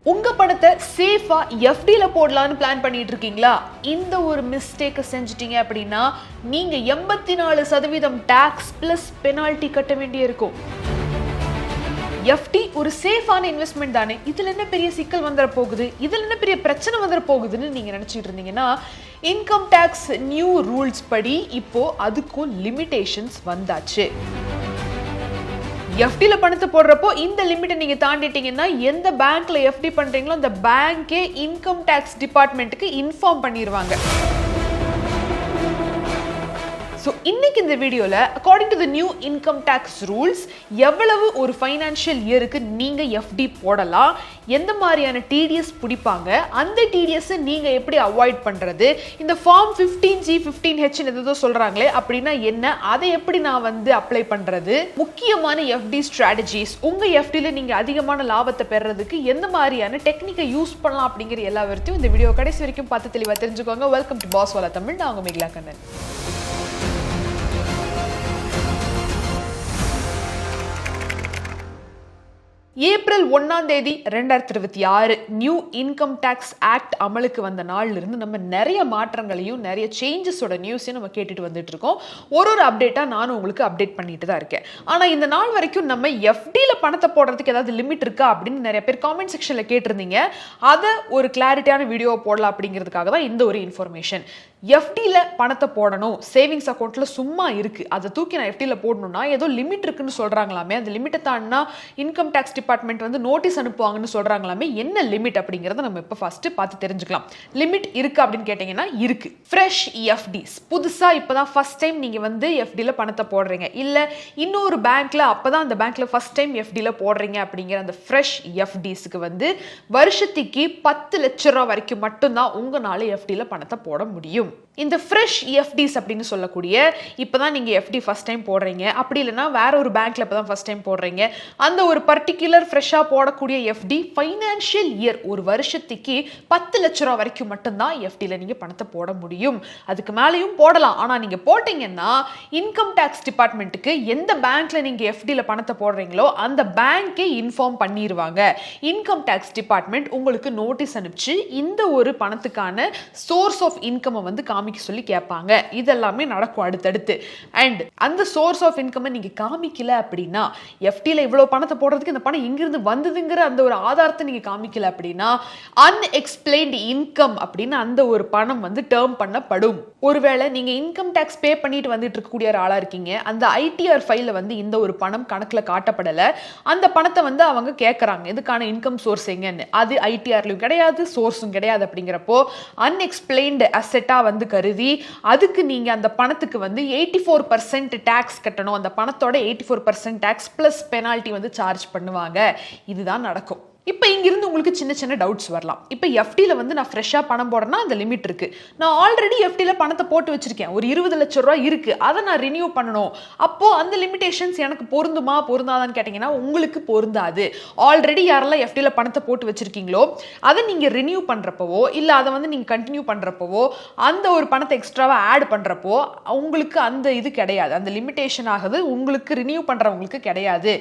உங்க பணத்தை சேஃபா எஃப்டில போடலாம்னு பிளான் பண்ணிட்டு இருக்கீங்களா? இந்த ஒரு மிஸ்டேக்கை செஞ்சிட்டீங்க அப்படின்னா நீங்க 84% டாக்ஸ் பிளஸ் பெனால்டி கட்ட வேண்டிய இருக்கும். எஃப்டி ஒரு சேஃபான இன்வெஸ்ட்மெண்ட் தானே, இதுல என்ன பெரிய சிக்கல் வந்துட போகுது, இதுல என்ன பெரிய பிரச்சனை வந்துட போகுதுன்னு நீங்க நினைச்சிட்டு இருந்தீங்கன்னா, இன்கம் டாக்ஸ் நியூ ரூல்ஸ் படி இப்போ அதுக்கும் லிமிடேஷன்ஸ் வந்தாச்சு. எஃப்டில பணத்தை போடுறப்போ இந்த லிமிட்டை நீங்க தாண்டிட்டீங்கன்னா எந்த பேங்க்ல எஃப்டி பண்றீங்களோ அந்த பேங்கே இன்கம் டாக்ஸ் டிபார்ட்மெண்ட்டுக்கு இன்ஃபார்ம் பண்ணிடுவாங்க. ஸோ இன்னைக்கு இந்த வீடியோவில் according to the new income tax rules எவ்வளவு ஒரு ஃபைனான்ஷியல் இயருக்கு நீங்கள் எஃப்டி போடலாம், எந்த மாதிரியான டிடிஎஸ் பிடிப்பாங்க, அந்த டிடிஎஸ் நீங்கள் எப்படி அவாய்ட் பண்ணுறது, இந்த ஃபார்ம் 15G 15H எதோ சொல்கிறாங்களே அப்படின்னா என்ன, அதை எப்படி நான் அப்ளை பண்ணுறது, முக்கியமான எஃப்டி ஸ்ட்ராட்டஜிஸ், உங்கள் எஃப்டியில் நீங்கள் அதிகமான லாபத்தை பெறுறதுக்கு எந்த மாதிரியான டெக்னிக்கை யூஸ் பண்ணலாம் அப்படிங்கிற எல்லா வரைக்கும் இந்த வீடியோ கடைசி வரைக்கும் பார்த்து தெளிவாக தெரிஞ்சுக்கோங்க. வெல்கம் டு பாஸ் வாலா தமிழ். நான் உங்கள் Megala Kannan. April 1 2026 new income tax act அமலுக்கு வந்த நாள்ல இருந்து நம்ம நிறைய மாற்றங்களையும் நிறைய சேஞ்சஸோட நியூஸையும் நம்ம கேட்டுட்டு வந்துட்டு இருக்கோம். ஒரு அப்டேட்டா நானும் உங்களுக்கு அப்டேட் பண்ணிட்டு தான் இருக்கேன். ஆனா இந்த நாள் வரைக்கும் நம்ம எஃப்டில பணத்தை போடுறதுக்கு ஏதாவது லிமிட் இருக்கா அப்படின்னு நிறைய பேர் காமெண்ட் செக்ஷன்ல கேட்டிருந்தீங்க. அதை ஒரு கிளாரிட்டியான வீடியோ போடலாம் அப்படிங்கிறதுக்காக தான் இந்த ஒரு இன்ஃபர்மேஷன். எஃப்டில பணத்தை போடணும், சேவிங்ஸ் அக்கௌண்ட்ல சும்மா இருக்கு, அதை தூக்கி நான் எஃப்டில போடணும்னா ஏதோ லிமிட் இருக்குன்னு சொல்றாங்களாமே, அந்த லிமிட்டை தாண்டினா இன்கம் டாக்ஸ் டிபார்ட்மெண்ட் நோட்டீஸ் அனுப்புவாங்கன்னு சொல்றாங்களாமே. என்ன லிமிட் அப்படிங்கறத நம்ம இப்ப ஃபர்ஸ்ட் பார்த்து தெரிஞ்சுக்கலாம். லிமிட் இருக்கு அப்படின்னு கேட்டீங்கன்னா இருக்கு. ஃப்ரெஷ் எஃப்டிஸ், புதுசா இப்பதான் ஃபர்ஸ்ட் டைம் நீங்க எஃப்டில பணத்தை போடுறீங்க, இல்ல இன்னொரு பேங்க்ல அப்பதான் அந்த பேங்க்ல ஃபர்ஸ்ட் டைம் எஃப்டில போடுறீங்க அப்படிங்கிற அந்த ஃப்ரெஷ் எஃப்டிஸ்க்கு வருஷத்துக்கு 10 லட்சம் ரூபாய் வரைக்கும் மட்டும்தான் உங்களால எஃப்டில பணத்தை போட முடியும். இந்த ஃப்ரெஷ் எஃப்டிஸ் அப்படின்னு சொல்லக்கூடிய இப்பதான் நீங்க எஃப்டி ஃபர்ஸ்ட் டைம் போடுறீங்க, அப்படி இல்லைன்னா வேற ஒரு பேங்க்ல இப்பதான் ஃபர்ஸ்ட் டைம் போடுறீங்க, அந்த ஒரு பர்டிகுலர் ஃப்ரெஷ்ஷா போடக்கூடிய எஃப்டி ஃபைனான்ஷியல் இயர் ஒரு வருஷத்துக்கு 10 லட்சம் ரூபாய் வரைக்கும் மட்டும்தான் எஃப்டில நீங்க பணத்தை போட முடியும். அதுக்கு மேலேயும் போடலாம். ஆனா நீங்க போட்டீங்கன்னா இன்கம் டாக்ஸ் டிபார்ட்மெண்ட்டுக்கு எந்த பேங்க்ல நீங்க எஃப்டில பணத்தை போடுறீங்களோ அந்த பேங்கே இன்ஃபார்ம் பண்ணிடுவாங்க. இன்கம் டாக்ஸ் டிபார்ட்மெண்ட் உங்களுக்கு நோட்டீஸ் அனுப்பிச்சு இந்த ஒரு பணத்துக்கான சோர்ஸ் ஆஃப் இன்கம் காமிக்க சொல்லி கேட்பாங்க. இதெல்லாமே நடக்கும் அடுத்தடுத்து. அண்ட் அந்த சோர்ஸ் ஆஃப் இன்கம் நீங்க காமிக்கல அப்படின்னா, எஃப்டில இவ்வளவு பணத்தை போடுறதுக்கு இந்த பணம் எங்கிருந்து வந்ததுங்கிற அந்த ஒரு ஆதாரத்தை நீங்க காமிக்கல அப்படின்னா அன்எக்ஸ்பிளைன்ட் இன்கம் அப்படின்னு அந்த ஒரு பணம் டேர்ம் பண்ணப்படும். ஒருவேளை நீங்க இன்கம் டாக்ஸ் பே பண்ணிட்டு வந்துட்டு இருக்கக்கூடிய ஒரு ஆளா இருக்கீங்க, அந்த ஐடிஆர் ஃபைல்ல இந்த ஒரு பணம் கணக்குல காட்டப்படல, அந்த பணத்தை அவங்க கேட்கறாங்க இதுக்கான இன்கம் சோர்ஸ் எங்கன்னு, அது ஐடிஆர்லயும் கிடையாது சோர்ஸும் கிடையாது. அப்படிங்கிறப்போ அன்எக்ஸ்பிளைன்ட் அசெட்டா கருதி அதுக்கு நீங்க அந்த பணத்துக்கு 84% டாக்ஸ் கட்டணும். அந்த பணத்தோட 84% டாக்ஸ் பிளஸ் பெனால்டி சார்ஜ் பண்ணுவாங்க. இதுதான் நடக்கும். இப்போ இங்கிருந்து உங்களுக்கு சின்ன சின்ன டவுட்ஸ் வரலாம். இப்போ எஃப்டில நான் ஃப்ரெஷ்ஷாக பணம் போடுறேன்னா அந்த லிமிட் இருக்கு, நான் ஆல்ரெடி எஃப்டில பணத்தை போட்டு வச்சிருக்கேன், ஒரு 20 லட்சம் ரூபாய் இருக்கு, அதை நான் ரினியூ பண்ணணும், அப்போ அந்த லிமிடேஷன்ஸ் எனக்கு பொருந்துமா பொருந்தாதான்னு கேட்டீங்கன்னா உங்களுக்கு பொருந்தாது. ஆல்ரெடி யாரெல்லாம் எஃப்டில பணத்தை போட்டு வச்சிருக்கீங்களோ அதை நீங்க ரினியூ பண்றப்பவோ இல்ல அதை நீங்க கண்டினியூ பண்றப்பவோ அந்த ஒரு பணத்தை எக்ஸ்ட்ராவா ஆட் பண்றப்போ உங்களுக்கு அந்த இது கிடையாது, அந்த லிமிடேஷன் ஆகுது உங்களுக்கு ரினியூ பண்றவங்களுக்கு கிடையாது.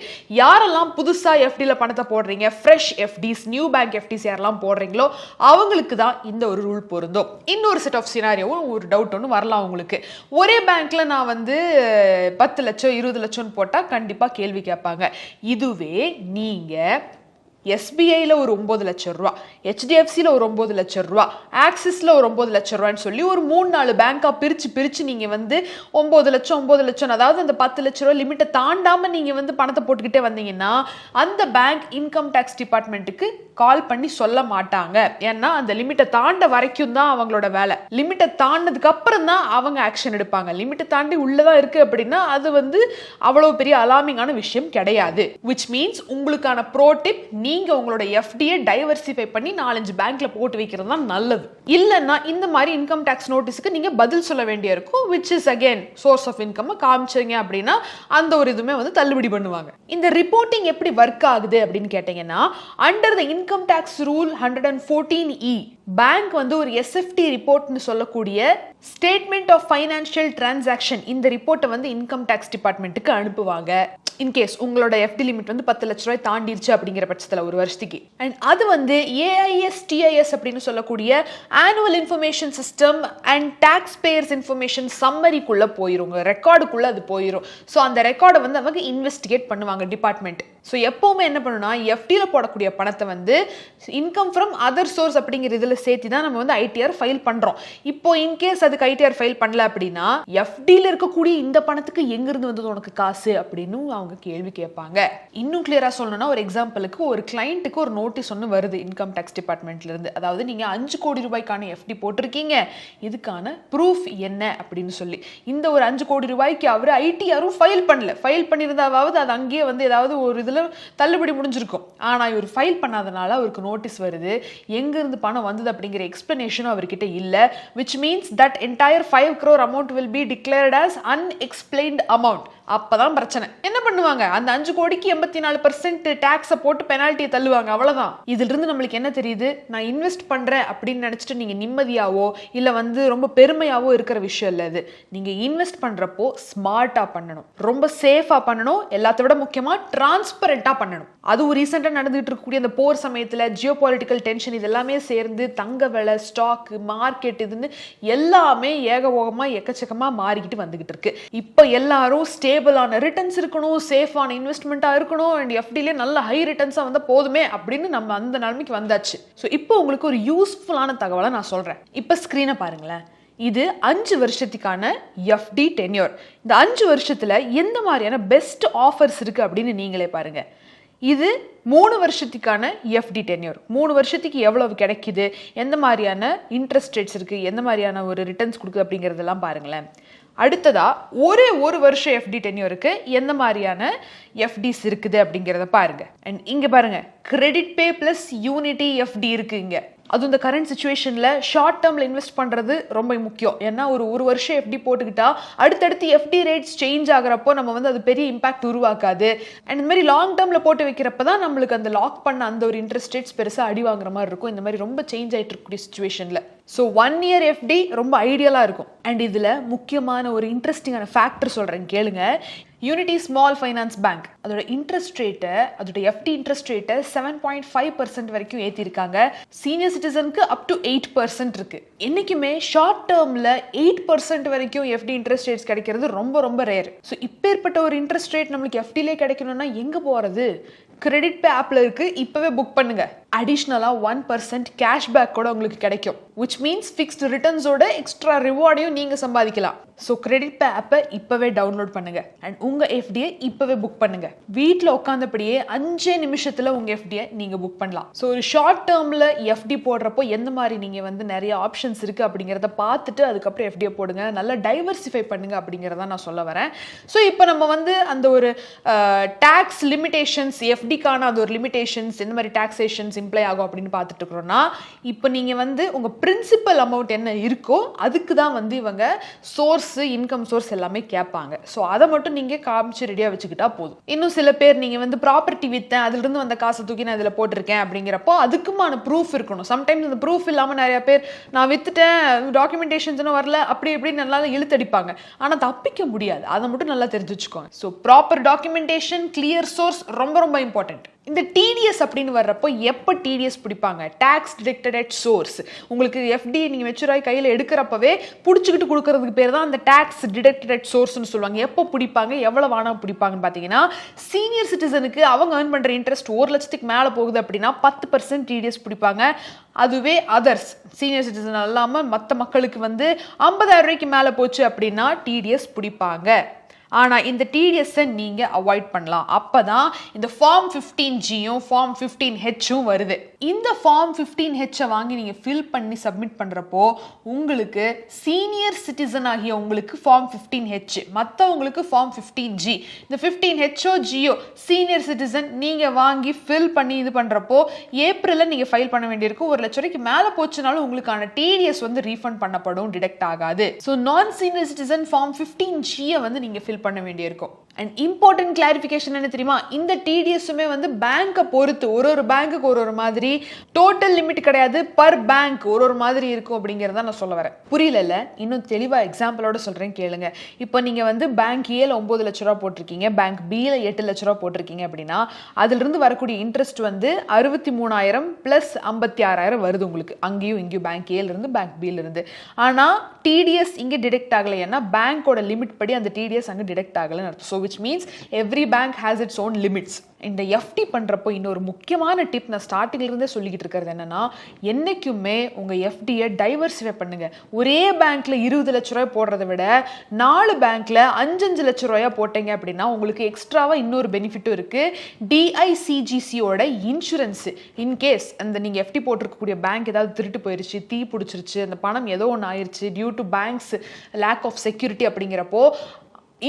யாரெல்லாம் புதுசா எஃப்டில பணத்தை போடுறீங்க, ஃப்ரெஷ் எஃப்டிஸ் நியூ பேங்க் எஃப்டிஸ் யாரெல்லாம் போடுறீங்களோ அவங்களுக்கு தான் இந்த ஒரு ரூல் பொருந்தும். இன்னொரு செட் ஆஃப் சினாரியோவும் ஒரு டவுட் ஒன்று வரலாம் உங்களுக்கு. ஒரே பேங்க்ல நான் 10 லட்சம் 20 லட்சம் போட்டா கண்டிப்பா கேள்வி கேட்பாங்க. இதுவே நீங்க எஸ்பிஐல ஒரு 9 லட்சம் ரூபா, ஹெச்டிஎஃப்சில ஒரு 9 லட்சம் ரூபா, ஆக்சிஸ்ல ஒரு 9 லட்சம் ரூபான்னு சொல்லி ஒரு 3-4 பேங்கா பிரிச்சு நீங்க 9 லட்சம் அதாவது அந்த 10 லட்சம் ரூபாய் லிமிட்டை தாண்டாம நீங்க பணத்தை போட்டுக்கிட்டே வந்தீங்கன்னா அந்த பேங்க் இன்கம் டாக்ஸ் டிபார்ட்மெண்ட்டுக்கு கால் பண்ணி சொல்ல மாட்டாங்க. ஏன்னா அந்த லிமிட்டை தாண்ட வரைக்கும் தான் அவங்களோட வேலை. லிமிட்டை தாண்டதுக்கு அப்புறம் தான் அவங்க ஆக்ஷன் எடுப்பாங்க. லிமிட்டை தாண்டி உள்ளதான் இருக்கு அப்படின்னா அது அவ்வளவு பெரிய அலார்மிங்கான விஷயம் கிடையாது. which means உங்களுக்கான ப்ரோ டிப், நீங்க உங்களோட எஃப்டியை டைவர்சிஃபை பண்ணி 4-5 பேங்க்ல போட்டு வைக்கிறது தான் நல்லது. இல்லைன்னா இந்த மாதிரி இன்கம் டாக்ஸ் நோட்டீஸ்க்கு நீங்க பதில் சொல்ல வேண்டிய இருக்கும். which is again source of income காமிச்சீங்க அப்படின்னா அந்த ஒரு இதுமே தள்ளுபடி பண்ணுவாங்க. இந்த ரிப்போர்ட்டிங் எப்படி ஒர்க் ஆகுது அப்படின்னு கேட்டீங்கன்னா, under the income tax rule 114E bank ஒரு எஸ்எஃப்டி ரிப்போர்ட்னு சொல்லக்கூடிய ஸ்டேட்மெண்ட் ஆஃப் ஃபைனான்ஷியல் டிரான்சாக்ஷன், இந்த ரிப்போர்ட்டை இன்கம் டாக்ஸ் டிபார்ட்மெண்ட்டுக்கு அனுப்புவாங்க. இன்கேஸ் உங்களோட எஃப்டி லிமிட் வந்து 10 லட்ச ரூபாய் தாண்டிடுச்சு அப்படிங்கிற பட்சத்தில் ஒரு வருஷத்துக்கு. அண்ட் அது வந்து AIS-TIS அப்படின்னு சொல்லக்கூடிய annual information system and tax payers information சம்மரிக்குள்ள போயிரும், ரெக்கார்டுக்குள்ள அது போயிடும். ஸோ அந்த ரெக்கார்டை வந்து அவங்க இன்வெஸ்டிகேட் பண்ணுவாங்க டிபார்ட்மெண்ட். ஸோ எப்பவுமே என்ன பண்ணணும்னா எஃப்டியில் போடக்கூடிய பணத்தை வந்து இன்கம் ஃப்ரம் அதர் சோர்ஸ் அப்படிங்கிற இதில் சேர்த்து தான் நம்ம வந்து ITR ஃபைல் பண்ணுறோம். இப்போ இன்கேஸ் அதுக்கு ITR ஃபைல் பண்ணல அப்படின்னா எஃப்டியில் இருக்கக்கூடிய இந்த பணத்துக்கு எங்கிருந்து வந்தது உனக்கு காசு அப்படின்னு அவங்க கேள்வி கேட்பாங்க. இன்னும் கிளியராக சொல்லணும்னா ஒரு எக்ஸாம்பிளுக்கு ஒரு கிளைண்ட்டுக்கு ஒரு நோட்டீஸ் ஒன்று வருது இன்கம் டேக்ஸ் டிபார்ட்மெண்ட்ல இருந்து. அதாவது நீங்கள் 5 கோடி ரூபாய்க்கான எஃப்டி போட்டிருக்கீங்க, இதுக்கான ப்ரூஃப் என்ன அப்படின்னு சொல்லி. இந்த ஒரு 5 கோடி ரூபாய்க்கு அவர் ITRும் ஃபைல் பண்ணல. ஃபைல் பண்ணியிருந்தாவது அது அங்கேயே வந்து ஏதாவது ஒரு இதில் தள்ளுபடி முடிஞ்சிருக்கும். ஆனா இவர் ஃபைல் பண்ணாதனால அவருக்கு நோட்டீஸ் வருது. எங்க இருந்து பணம் வந்தது அப்படிங்கிற எக்ஸ்பிளனேஷன் அவர்கிட்ட இல்ல. which means that entire 5 crore amount will be declared as unexplained amount. அப்பதான் பிரச்சனை. என்ன பண்ணுவாங்க, அந்த 5 கோடிக்கு 84% டாக்ஸை போட்டு பெனால்ட்டியை தள்ளுவாங்க, அவ்வளவுதான். இதுல இருந்து நம்மளுக்கு என்ன தெரியுது, நான் இன்வெஸ்ட் பண்றேன் அப்படின்னு நினைச்சிட்டு நீங்க நிம்மதியாவோ இல்ல வந்து ரொம்ப பெருமையாவோ இருக்கிற விஷயம் இல்ல இது. நீங்க இன்வெஸ்ட் பண்றப்போ ஸ்மார்ட்டா பண்ணணும், ரொம்ப சேஃபா பண்ணணும், எல்லாத்த விட முக்கியமா டிரான்ஸ்பரண்டா பண்ணணும். அதுவும் ரீசெண்டா நடந்துட்டு இருக்கக்கூடிய அந்த போர் சமயத்துல ஜியோ பொலிட்டிக்கல் டென்ஷன் இதெல்லாமே சேர்ந்து தங்க விலை, ஸ்டாக் மார்க்கெட் இதுன்னு எல்லாமே ஏகபோகமா எக்கச்சக்கமா மாறிக்கிட்டு வந்துகிட்டு இருக்கு. இப்போ எல்லாரும் ஸ்டேபிளான ரிட்டர்ன்ஸ் இருக்கணும், சேஃபான இன்வெஸ்ட்மெண்ட்டா இருக்கணும், அண்ட் எஃப்டிலே நல்ல ஹை ரிட்டர்ன்ஸா வந்தா போதுமே அப்படின்னு நம்ம அந்த நிலைமைக்கு வந்தாச்சு. ஸோ இப்போ உங்களுக்கு ஒரு யூஸ்ஃபுல்லான தகவலை நான் சொல்றேன். இப்போ ஸ்கிரீனை பாருங்களேன். இது 5 வருஷத்துக்கான எஃப்டி டென்யூர். இந்த 5 வருஷத்துல எந்த மாதிரியான பெஸ்ட் ஆஃபர்ஸ் இருக்கு அப்படின்னு நீங்களே பாருங்க. இது 3 வருஷத்துக்கான எஃப்டி டென்யூர். 3 வருஷத்துக்கு எவ்வளவு கிடைக்குது, எந்த மாதிரியான இன்ட்ரெஸ்ட் ரேட்ஸ் இருக்கு, எந்த மாதிரியான ஒரு ரிட்டர்ன்ஸ் கொடுக்குது அப்படிங்கிறதெல்லாம் பாருங்களேன். அடுத்ததா ஒரு வருஷம் எஃப்டி டென்யூருக்கு எந்த மாதிரியான எஃப்டிஸ் இருக்குது அப்படிங்கிறத பாருங்க. அண்ட் இங்க பாருங்க, கிரெடிட் பே பிளஸ் யூனிட்டி எஃப்டி இருக்கு இங்க. அதுவும் இந்த கரண்ட் சிச்சுவேஷன்ல ஷார்ட் டேர்ம்ல இன்வெஸ்ட் பண்றது ரொம்ப முக்கியம். ஏன்னா ஒரு வருஷம் எஃப்டி போட்டுக்கிட்டா அடுத்தடுத்து எஃப்டி ரேட்ஸ் சேஞ்ச் ஆகிறப்போ நம்ம வந்து அது பெரிய இம்பாக்ட் உருவாக்காது. அண்ட் இந்த மாதிரி லாங் டேர்ம்ல போட்டு வைக்கிறப்ப தான் நம்மளுக்கு அந்த லாக் பண்ண அந்த ஒரு இன்ட்ரெஸ்ட் ரேட்ஸ் பெருசா அடி வாங்குற மாதிரி இருக்கும். இந்த மாதிரி ரொம்ப சேஞ்ச் ஆயிட்டு இருக்கக்கூடிய சிச்சுவேஷன்ல ஸோ 1 இயர் எஃப்டி ரொம்ப ஐடியலா இருக்கும். அண்ட் இதுல முக்கியமான ஒரு இன்ட்ரெஸ்டிங்கான ஃபேக்டர் சொல்றேன் கேளுங்க. யூனிட்டி ஸ்மால் ஃபைனான்ஸ் பேங்க் அதோட இன்ட்ரெஸ்ட் ரேட்டை, அதோட எஃப்டி இன்ட்ரெஸ்ட் ரேட்டை 7.5% வரைக்கும் ஏற்றிருக்காங்க. சீனியர் சிட்டிசனுக்கு அப் டு 8% இருக்கு. என்னைக்குமே ஷார்ட் டேர்ம்ல 8% வரைக்கும் எஃப்டி இன்ட்ரெஸ்ட் ரேட்ஸ் கிடைக்கிறது ரொம்ப ரொம்ப ரேர். ஸோ இப்பேற்பட்ட ஒரு இன்ட்ரெஸ்ட் ரேட் நம்மளுக்கு எஃப்டிலே கிடைக்கணும்னா எங்க போறது? கிரெடிட் பே ஆப்ல இருக்கு, இப்பவே புக் பண்ணுங்க. அடிஷ்னலா 1% கேஷ்பேக் கூட உங்களுக்கு கிடைக்கும். which means fixed ரிட்டர்ன்ஸோட எக்ஸ்ட்ரா ரிவார்டையும் நீங்க சம்பாதிக்கலாம். ஸோ கிரெடிட் பே ஆப்பை இப்பவே டவுன்லோட் பண்ணுங்க அண்ட் உங்க எஃப்டியை இப்பவே புக் பண்ணுங்க. வீட்டில் உட்காந்தபடியே 5 நிமிஷத்துல உங்க எஃப்டியை நீங்க புக் பண்ணலாம். ஸோ ஒரு ஷார்ட் டேர்ம்ல எஃப்டி போடுறப்போ எந்த மாதிரி நீங்க வந்து நிறைய ஆப்ஷன்ஸ் இருக்கு அப்படிங்கிறத பார்த்துட்டு அதுக்கப்புறம் எஃப்டியை போடுங்க. நல்லா டைவர்சிஃபை பண்ணுங்க அப்படிங்கிறத நான் சொல்ல வரேன். ஸோ இப்போ நம்ம வந்து அந்த ஒரு டாக்ஸ் லிமிடேஷன்ஸ், எஃப்டிக்கான அது ஒரு லிமிடேஷன்ஸ், எந்த மாதிரி டாக்ஸேஷன்ஸ் இம்ப்ளை ஆகும் அப்படின்னு பார்த்துட்டு இருக்கிறோம்னா, இப்போ நீங்க வந்து உங்க பிரின்சிபல் அமௌண்ட் என்ன இருக்கோ அதுக்கு தான் வந்து இவங்க சோர்ஸ், இன்கம் சோர்ஸ் எல்லாமே கேட்பாங்க. ஸோ அதை மட்டும் நீங்க காமிச்சு ரெடியா வச்சுக்கிட்டா போதும். இன்னும் சில பேர் நீங்க வந்து ப்ராப்பர்ட்டி வித்தேன், அதுல இருந்து வந்த காசை தூக்கி நான் இதுல போட்டிருக்கேன் அப்படிங்கிறப்போ அதுக்குமான ப்ரூஃப் இருக்கணும். சம்டைம்ஸ் அந்த ப்ரூஃப் இல்லாம நிறைய பேர் நான் வித்துட்டேன், டாக்குமெண்டேஷன்ஸ் வரல, அப்படி இப்படி நல்லா இழுத்தடிப்பாங்க. ஆனா தப்பிக்க முடியாது, அதை மட்டும் நல்லா தெரிஞ்சு வச்சுக்கோங்க. So proper documentation, clear source ரொம்ப ரொம்ப இம்பார்ட்டன்ட். இந்த டிடிஎஸ் அப்படின்னு வர்றப்போ எப்போ டிடிஎஸ் பிடிப்பாங்க? Tax deducted at source. உங்களுக்கு எஃப்டி நீங்க மெச்சூராய் கையில் எடுக்கிறப்பவே பிடிச்சிக்கிட்டு கொடுக்கறதுக்கு பேர் தான் அந்த டாக்ஸ் டிடக்டட் அட் சோர்ஸ்னு சொல்லுவாங்க. எப்போ பிடிப்பாங்க, எவ்வளவு ஆனா பிடிப்பாங்கன்னு பார்த்தீங்கன்னா, சீனியர் சிட்டிசனுக்கு அவங்க ஏர்ன் பண்ற இன்ட்ரெஸ்ட் 1 லட்சத்துக்கு மேலே போகுது அப்படின்னா 10% டிடிஎஸ் பிடிப்பாங்க. அதுவே அதர்ஸ் சீனியர் சிட்டிசன் இல்லாம மற்ற மக்களுக்கு வந்து 50,000 ரூபாய்க்கு மேலே போச்சு அப்படின்னா டிடிஎஸ் பிடிப்பாங்க. ஆனா இந்த டிடிஎஸ் நீங்க அவாய்ட் பண்ணலாம். அப்பதான் இந்த ஃபார்ம் 15Gயும் ஃபார்ம் 15Hம் வருது. இந்த ஃபார்ம் 15H வாங்கி நீங்க ஃபில் பண்ணி சப்மிட் பண்றப்போ உங்களுக்கு சீனியர் சிட்டிசன் ஆகிய உங்களுக்கு ஃபார்ம் 15H, மற்றவங்களுக்கு ஃபார்ம் 15G. இந்த 15Hஓ Gயோ சீனியர் சிட்டிசன் நீங்க வாங்கி ஃபில் பண்ணி இது பண்றப்போ ஏப்ரல்ல நீங்க ஃபைல் பண்ண வேண்டியிருக்கும். 1 லட்சம் ரூபாய்க்கு மேல போச்சுனாலும் உங்களுக்கான டிடிஎஸ் வந்து ரீஃபண்ட் பண்ணப்படும், டிடெக்ட் ஆகாது. ஸோ நான் சீனியர் சிட்டிசன் ஃபார்ம் 15G வந்து நீங்க ஃபில் பண்ண வேண்டியிருக்கும். அண்ட் இம்பார்ட்டன்ட் கிளாரிஃபிகேஷன் என்ன தெரியுமா, இந்த டிடிஎஸ்ஸுமே வந்து பேங்கை பொறுத்து ஒரு பேங்குக்கு ஒரு மாதிரி, டோட்டல் லிமிட் கிடையாது, பர் பேங்க் ஒரு மாதிரி இருக்கும் அப்படிங்கிறத நான் சொல்ல வரேன். புரியல, இன்னும் தெளிவாக எக்ஸாம்பிளோட சொல்கிறேன் கேளுங்க. இப்போ நீங்கள் வந்து பேங்க் ஏல 9 லட்ச ரூபா போட்டிருக்கீங்க, பேங்க் பியில் 8 லட்ச ரூபா போட்டிருக்கீங்க அப்படின்னா அதிலிருந்து வரக்கூடிய இன்ட்ரெஸ்ட் வந்து 63,000 ப்ளஸ் 56,000 வருது உங்களுக்கு, அங்கேயும் இங்கேயும் பேங்க் ஏல இருந்து பேங்க் பியில் இருந்து. ஆனால் டிடிஎஸ் இங்கே டிடெக்ட் ஆகலை, ஏன்னா பேங்கோட லிமிட் படி அந்த டிடிஎஸ் அங்கே டிடெக்ட் ஆகலைன்னு அர்த்தம். So which means every bank has its own limits. இந்த எஃப்டி பண்ணுறப்போ இன்னொரு முக்கியமான டிப் நான் ஸ்டார்டிங்லேருந்தே சொல்லிக்கிட்டு இருக்கிறது என்னன்னா, என்றைக்குமே உங்கள் எஃப்டியை டைவர்சிஃபை பண்ணுங்க. ஒரே பேங்க்ல 20 லட்ச ரூபாய் போடுறதை விட 4 பேங்க்ல 5 லட்ச ரூபாயா போட்டீங்க அப்படின்னா உங்களுக்கு எக்ஸ்ட்ராவா இன்னொரு பெனிஃபிட்டும் இருக்கு. டிஐசிஜிசியோட இன்சூரன்ஸ் இன்கேஸ் அந்த நீங்கள் எஃப்டி போட்டிருக்கக்கூடிய பேங்க் ஏதாவது திருட்டு போயிருச்சு, தீ பிடிச்சிருச்சு, அந்த பணம் ஏதோ ஒன்று ஆயிடுச்சு due to banks lack of security அப்படிங்கிறப்போ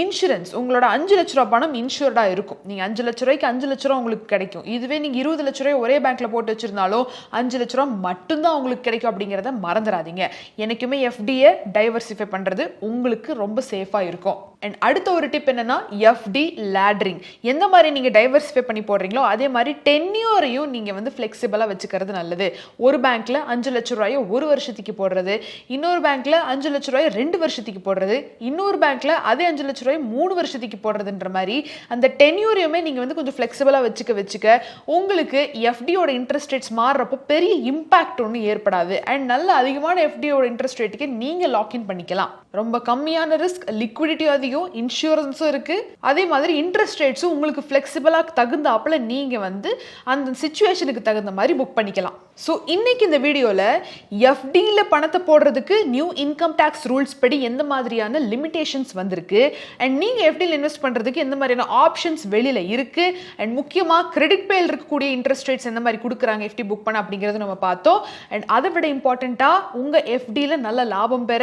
இன்சூரன்ஸ் உங்களோட 5 லட்ச ரூபா பணம் இன்சூர்டா இருக்கும். நீங்க 5 லட்ச ரூபாய்க்கு 5 லட்ச ரூபா உங்களுக்கு கிடைக்கும். இதுவே நீங்க 20 லட்ச ரூபாய் ஒரே பேங்க்ல போட்டு வச்சிருந்தாலும் 5 லட்ச ரூபா மட்டும்தான் உங்களுக்கு கிடைக்கும் அப்படிங்கிறத மறந்துடாதீங்க. எனக்குமே எஃப்டியை டைவர்சிஃபை பண்றது உங்களுக்கு ரொம்ப சேஃபா இருக்கும். அண்ட் அடுத்த ஒரு டிப் என்னன்னா, எஃப்டி லேடரிங். எந்த மாதிரி நீங்க டைவர்சிஃபை பண்ணி போடுறீங்களோ அதே மாதிரி டென்யூரையும் நீங்க வந்து ஃபிளெக்சிபிளா வச்சுக்கிறது நல்லது. ஒரு பேங்க்ல 5 லட்ச ரூபாயை 1 வருஷத்துக்கு போடுறது, இன்னொரு பேங்க்ல 5 லட்ச ரூபாயை 2 வருஷத்துக்கு போடுறது, இன்னொரு பேங்க்ல அதே 5 லட்ச ரூபாய் 3 வருஷத்துக்கு போடுறதுன்ற மாதிரி அந்த டென்யூரையுமே நீங்க வந்து கொஞ்சம் ஃபிளெக்சிபிளா வச்சுக்க உங்களுக்கு எஃப்டியோட இன்ட்ரெஸ்ட் ரேட்ஸ் மாறுறப்போ பெரிய இம்பாக்ட் ஒன்றும் ஏற்படாது. அண்ட் நல்ல அதிகமான எஃப்டியோட இன்ட்ரெஸ்ட் ரேட்டுக்கு நீங்க லாக்இன் பண்ணிக்கலாம். ரொம்ப கம்மியான ரிஸ்க், லிக்விடிட்டி அதிகம், இன்சூரன்ஸும் இருக்கு, அதே மாதிரி இன்ட்ரெஸ்ட் ரேட்ஸும் உங்களுக்கு ஃபிளெக்சிபிளா தகுந்தாப்புல நீங்க வந்து அந்த சிச்சுவேஷனுக்கு தகுந்த மாதிரி புக் பண்ணிக்கலாம். ஸோ இன்னைக்கு இந்த வீடியோவில் எஃப்டியில் பணத்தை போடுறதுக்கு நியூ இன்கம் டேக்ஸ் ரூல்ஸ் படி எந்த மாதிரியான லிமிடேஷன்ஸ் வந்திருக்கு, அண்ட் நீங்கள் எஃப்டியில் இன்வெஸ்ட் பண்ணுறதுக்கு எந்த மாதிரியான ஆப்ஷன்ஸ் வெளியில் இருக்குது, அண்ட் முக்கியமாக கிரெடிட் பேயில் இருக்கக்கூடிய இன்ட்ரெஸ்ட் ரேட்ஸ் எந்த மாதிரி கொடுக்குறாங்க எஃப்டி புக் பண்ண அப்படிங்கிறது நம்ம பார்த்தோம். அண்ட் அதை விட இம்பார்ட்டண்ட்டாக உங்கள் எஃப்டியில் நல்ல லாபம் பெற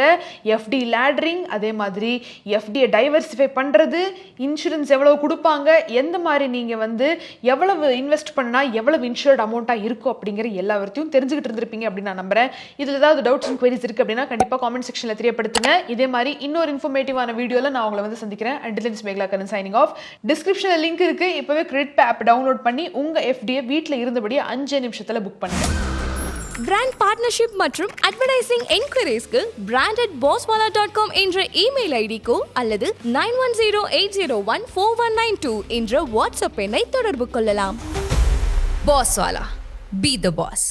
எஃப்டி லேடரிங், அதே மாதிரி எஃப்டியை டைவர்சிஃபை பண்ணுறது, இன்சூரன்ஸ் எவ்வளவு கொடுப்பாங்க, எந்த மாதிரி நீங்கள் வந்து எவ்வளவு இன்வெஸ்ட் பண்ணால் எவ்வளவு இன்சூர்ட் அமௌண்ட்டாக இருக்கும் அப்படிங்கிற எல்லாத்தையும் தெரிஞ்சுக்கிட்டு இருந்திருப்பீங்க அப்படின்னு நான் நம்புறேன். இதுல ஏதாவது டவுட்ஸ் அண்ட் குவரிஸ் இருக்கு அப்படின்னா கண்டிப்பா காமெண்ட் செக்ஷன்ல தெரியப்படுத்துங்க. இதே மாதிரி இன்னொரு இன்ஃபர்மேட்டிவான வீடியோல நான் உங்களை வந்து சந்திக்கிறேன். Until then, Megala Kannan signing off. டிஸ்கிரிப்ஷன்ல லிங்க் இருக்கு, இப்பவே கிரெடிட் ஆப் டவுன்லோட் பண்ணி உங்க எஃப்டியை வீட்டில் இருந்தபடியே 5 நிமிஷத்துல புக் பண்ணுங்க. பிராண்ட் பார்ட்னர்ஷிப் மற்றும் அட்வர்டைசிங் என்கொயரிஸ்க்கு brand@bosswala.com என்ற இமெயில் ஐடிக்கோ அல்லது 9108014192 என்ற வாட்ஸ்அப் எண்ணை தொடர்பு கொள்ளலாம். Bosswala. Be the boss.